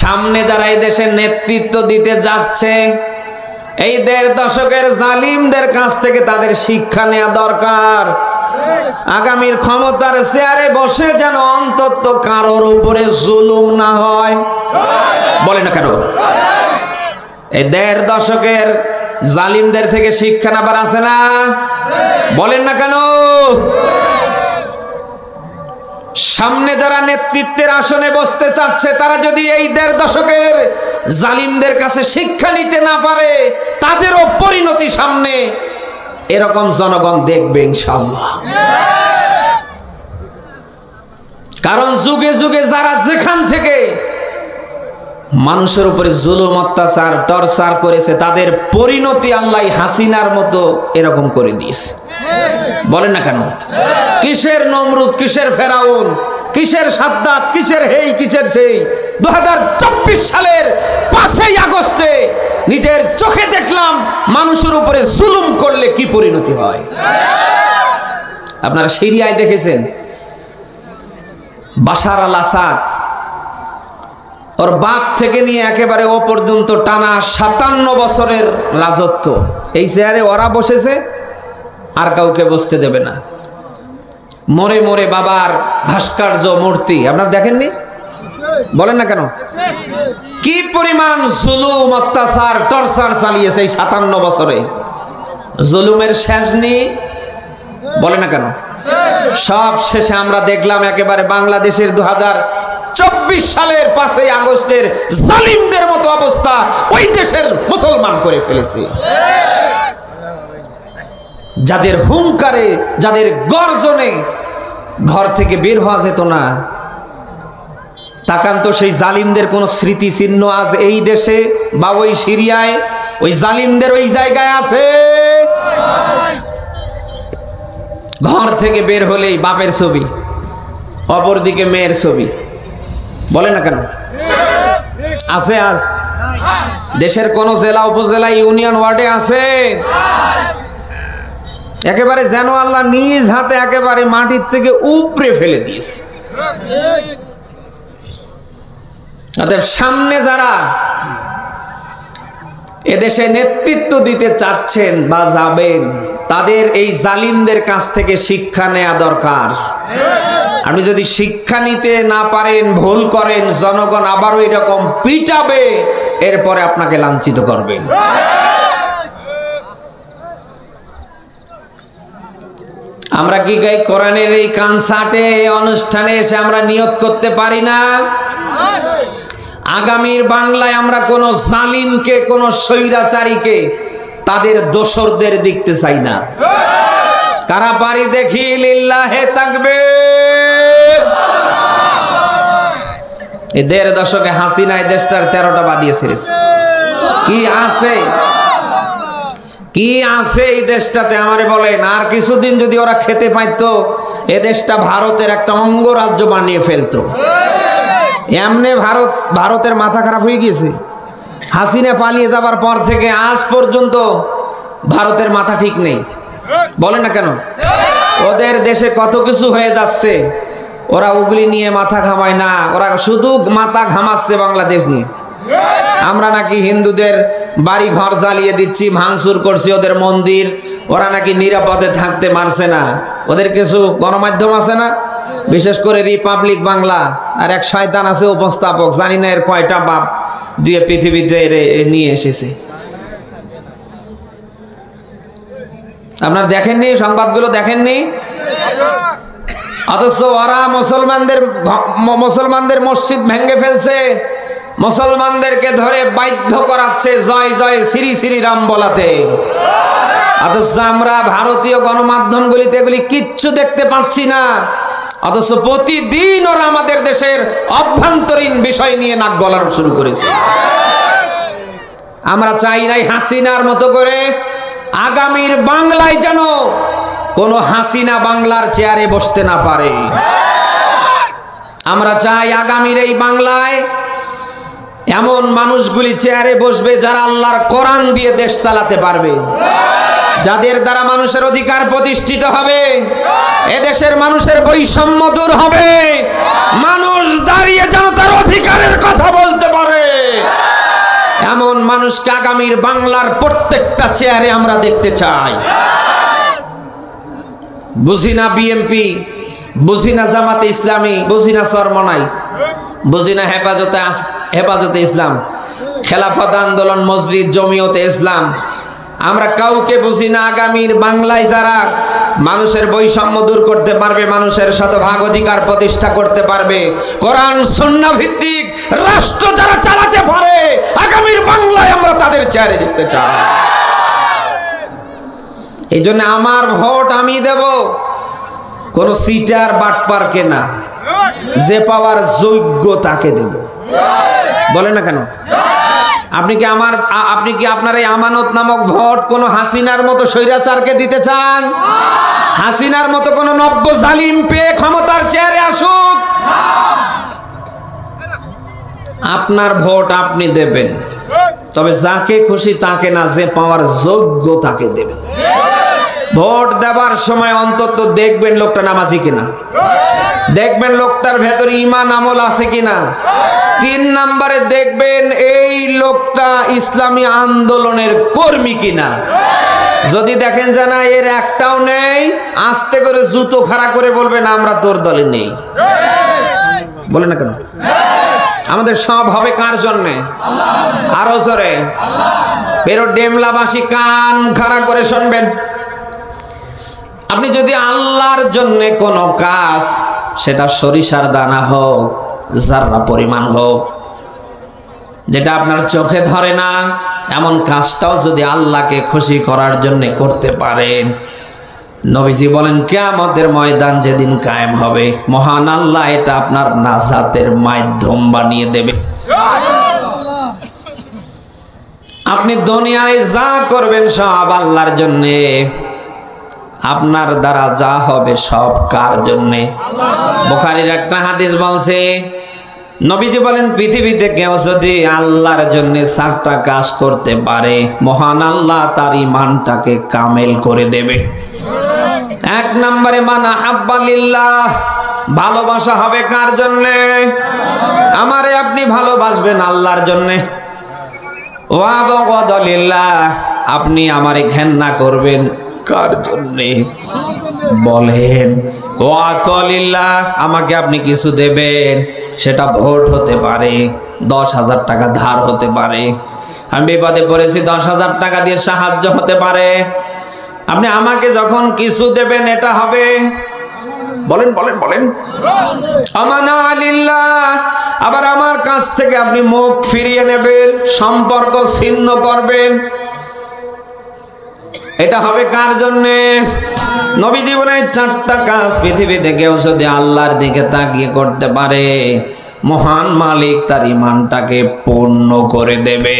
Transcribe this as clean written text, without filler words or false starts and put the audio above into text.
সামনে যারা এই দেশের নেতৃত্ব দিতে যাচ্ছে, এই ১.৫ দশকের জালিমদের কাছ থেকে তাদের শিক্ষা নেওয়া দরকার। আগামীর ক্ষমতার চেয়ারে বসে যেন অন্তত কারোর উপরে জুলুম না হয়। বলে না কেন? এই ১.৫ দশকের জালিমদের থেকে শিক্ষা নেবার আছে না? বলেন না কেন? সামনে যারা নেতৃত্বের আসনে বসতে চাচ্ছে, তারা যদি এই ১.৫ দশকের জালিমদের কাছে শিক্ষা নিতে না পারে, তাদেরও পরিণতি সামনে এরকম জনগণ দেখবে ইনশাআল্লাহ। কারণ যুগে যুগে যারা যেখান থেকে মানুষের উপরে জুলুম, অত্যাচার, টর্চার করেছে, তাদের পরিণতি আল্লাহ হাসিনার মতো এরকম করে দিয়েছে। বলেন না কেন? কিসের নমরুদ, কিসের ফেরাউন, কিসের সাদ্দাত, কিসের হেই, কিসের সেই। 2024 সালের 5ই আগস্টে নিজের চোখে দেখলাম মানুষের উপরে জুলুম করলে কি পরিণতি হয়। আপনারা সিরিয়ায় দেখেছেন বাশার আল আসাদ, ওর বাপ থেকে নিয়ে একেবারে ও পর্যন্ত টানা 57 বছরের রাজত্ব। এই চেয়ারে ওরা বসেছে, আর কাউকে বসতে দেবে না। মরে মরে বাবার ভাস্কর্য, মূর্তি আপনারা দেখেননি? বলেন না কেন? কি পরিমাণ জুলুম, অত্যাচার, টর্চার চালিয়েছে এই 57 বছরে। জুলুমের শেষ নেই। বলে না কেন? সব শেষে আমরা দেখলাম একেবারে বাংলাদেশের 2024 সালের 5ই আগস্টের জালিমদের মতো অবস্থা ওই দেশের মুসলমান করে ফেলেছে। যাদের হুঙ্কারে, যাদের গর্জনে ঘর থেকে বের হওয়া যেত না। তাকান তো, সেই জালিমদের কোন স্মৃতি চিহ্ন আজ এই দেশে বা ওই সিরিয়ায় ওই জালিমদের ওই জায়গায় আছে? ঘর থেকে বের হলেই বাপের ছবি, অপরদিকে মেয়ের ছবি। বলে না কেন? আছে? আজ দেশের কোন জেলা, উপজেলা, ইউনিয়ন ওয়ার্ডে আছে? একেবারে যেন আল্লাহ নিজ হাতে একেবারে মাটির থেকে উপড়ে ফেলে দিয়েছে। অতএব সামনে যারা এদেশে নেতৃত্ব দিতে চাচ্ছেন বা যাবেন, তাদের এই জালিমদের কাছ থেকে শিক্ষা নেওয়া দরকার। আপনি যদি শিক্ষা নিতে না পারেন, ভুল করেন, জনগণ আবারও এরকম পিটাবে, এরপরে আপনাকে লাঞ্ছিত করবে। আমরা কি গাই কোরআনের এই কনসার্টে, অনুষ্ঠানে এসে আমরা নিয়ত করতে পারি না? আগামীর বাংলায় আমরা কোন জালিমকে, কোন স্বৈরাচারীকে, তাদের দোসরদের দেখতে চাই না। কারা পারি দেখি? লিল্লাহে তাকবীর। এই ১.৫ দশকে হাসিনা এই দেশটার 13টা বাদিয়ে ছেড়েছে। কি আছে? কি আছে এই দেশটাতে আমারে বলেন? আর কিছুদিন যদি ওরা খেতে পাইতো, এ দেশটা ভারতের একটা অঙ্গরাজ্য বানিয়ে ফেলতো। এমনি ভারতের মাথা খারাপ হয়ে গিয়েছে। হাসিনা পালিয়ে যাবার পর থেকে আজ পর্যন্ত ভারতের মাথা ঠিক নেই। বলে না কেন? ওদের দেশে কত কিছু হয়ে যাচ্ছে, ওরা ওগুলি নিয়ে মাথা ঘামায় না। ওরা শুধু মাথা ঘামাচ্ছে বাংলাদেশ নিয়ে। আমরা নাকি হিন্দুদের বাড়ি ঘর জ্বালিয়ে দিচ্ছি, ভাঙচুর করছি ওদের মন্দির, ওরা নাকি নিরাপদে থাকতে মারছে না। ওদের কিছু গণমাধ্যম আছে না, বিশেষ করে রিপাবলিক বাংলা, আর এক শয়তান আছে উপস্থাপক, জানি না এর কয়টা বাপ দিয়ে পৃথিবীতে নিয়ে এসেছে। আপনারা দেখেননি? সংবাদগুলো দেখেননি? অথচ ওরা মুসলমানদের মসজিদ ভেঙে ফেলছে, মুসলমানদেরকে ধরে বাধ্য করাচ্ছে জয় জয় শ্রী শ্রী রাম বলাতে। অথচ আমরা ভারতীয় গণমাধ্যমগুলিতে এগুলি কিচ্ছু দেখতে পাচ্ছি না। অথচ প্রতিদিন ওরা আমাদের দেশের অভ্যন্তরীণ বিষয় নিয়ে নাক গলানো শুরু করেছে। আমরা চাই নাই হাসিনার মতো করে আগামীর বাংলায় যেন কোন হাসিনা বাংলার চেয়ারে বসতে না পারে। আমরা চাই আগামীর এই বাংলায় এমন মানুষগুলি চেয়ারে বসবে যারা আল্লাহর কোরআন দিয়ে দেশ চালাতে পারবে, যাদের দ্বারা মানুষের অধিকার প্রতিষ্ঠিত হবে, এদেশের মানুষের বৈষম্য দূর হবে, মানুষ দাঁড়িয়ে যেন তার অধিকারের কথা বলতে পারে। মানুষকে আগামীর বাংলার প্রত্যেকটা চেয়ারে আমরা দেখতে চাই। বুঝি না বিএনপি, বুঝি না জামাতে ইসলামী, বুঝি না চরমনাই, বুঝি না হেফাজতে ইসলাম, খেলাফত আন্দোলন, মসজিদ, জমিয়তে ইসলাম, আমরা কাউকে বুঝি না। আগামীর বাংলায় যারা মানুষের বৈষম্য দূর করতে পারবে, মানুষের শতভাগ অধিকার প্রতিষ্ঠা করতে পারবে, কোরআন সুন্নাহ ভিত্তিক রাষ্ট্র যারা চালাতে পারে, আগামীর বাংলায় আমরা তাদের চেহারা দেখতে চাই। এই জন্য আমার ভোট আমি দেব কোন সিটার বাটপারকে না, যে পাওয়ার যোগ্য তাকে দেব। বলে না কেন? আপনি কি আপনার এই আমানত নামক ভোট কোন হাসিনার মতো স্বৈরাচারকে দিতে চান? হাসিনার মতো কোন নব্য জালিম পেয়ে ক্ষমতার চেয়ারে আসুক? আপনার ভোট আপনি দেবেন, তবে যাকে খুশি তাকে না, যে পাওয়ার যোগ্য তাকে দেবেন। ভোট দেবার সময় অন্তত দেখবেন লোকটা নামাজি কিনা, দেখবেন লোকটার ভেতরে ঈমান আমল আছে কিনা। 3 নম্বরে দেখবেন এই লোকটা ইসলামী আন্দোলনের কর্মী কিনা। যদি দেখেন যে না এর একটাও নেই, আস্তে করে জুতো খাড়া করে বলবেন আমরা তোর দলে নেই। বলে না কেন? আমাদের সব হবে কার জন্যে? আরো জোরে বেরো ডেমলাবাসী কান খাড়া করে শুনবেন। আপনি যদি আল্লাহর জন্য কোনো কাজ, সেটা সরিষার দানা হোক, যারা পরিমাণ হোক, যেটা আপনার চোখে ধরে না, এমন কাজটাও যদি আল্লাহকে খুশি করার জন্য করতে পারেন, নবীজি বলেন কিয়ামতের ময়দান যেদিন কায়েম হবে, মহান আল্লাহ এটা আপনার নাজাতের মাধ্যম বানিয়ে দেবে। আপনি দুনিয়ায় যা করবেন সব আল্লাহর জন্যে, আপনার দ্বারা যা হবে সব কার জন্যে? বুখারীর একটা হাদিস বলছে, নবীজি বলেন পৃথিবীতে কেউ যদি আল্লাহর জন্য 4টা কাজ করতে পারে, মহান আল্লাহ তার ঈমানটাকে কামেল করে দেবে। 1 নম্বরে মান আহাব্বা লিল্লাহ, ভালোবাসা হবে কার জন্যে? আমারে আপনি ভালোবাসবেন আল্লাহর জন্যে। ওয়া বাগাদা লিল্লাহ, আপনি আমারে ঘৃণা করবেন কার জন্যে? বলেন। ওয়া তালিল্লাহ, আমাকে আপনি কিছু দেবেন, সেটা ভোট হতে পারে, 10,000 টাকা ধার হতে পারে, আমি বিপদে পড়েছি 10,000 টাকা দিয়ে সাহায্য হতে পারে। আপনি আমাকে যখন কিছু দেবেন এটা হবে, বলেন বলেন বলেন, আমানা আলিল্লাহ। আবার আমার কাছ থেকে আপনি মুখ ফিরিয়ে নেবেন, সম্পর্ক ছিন্ন করবেন, এটা হবে কার জন্যে? নবীজি বলেন 4টা কাজ পৃথিবীতে কেউ যদি আল্লাহর দিকে তাকিয়ে করতে পারে, মহান মালিক তার ঈমানটাকে পূর্ণ করে দেবে।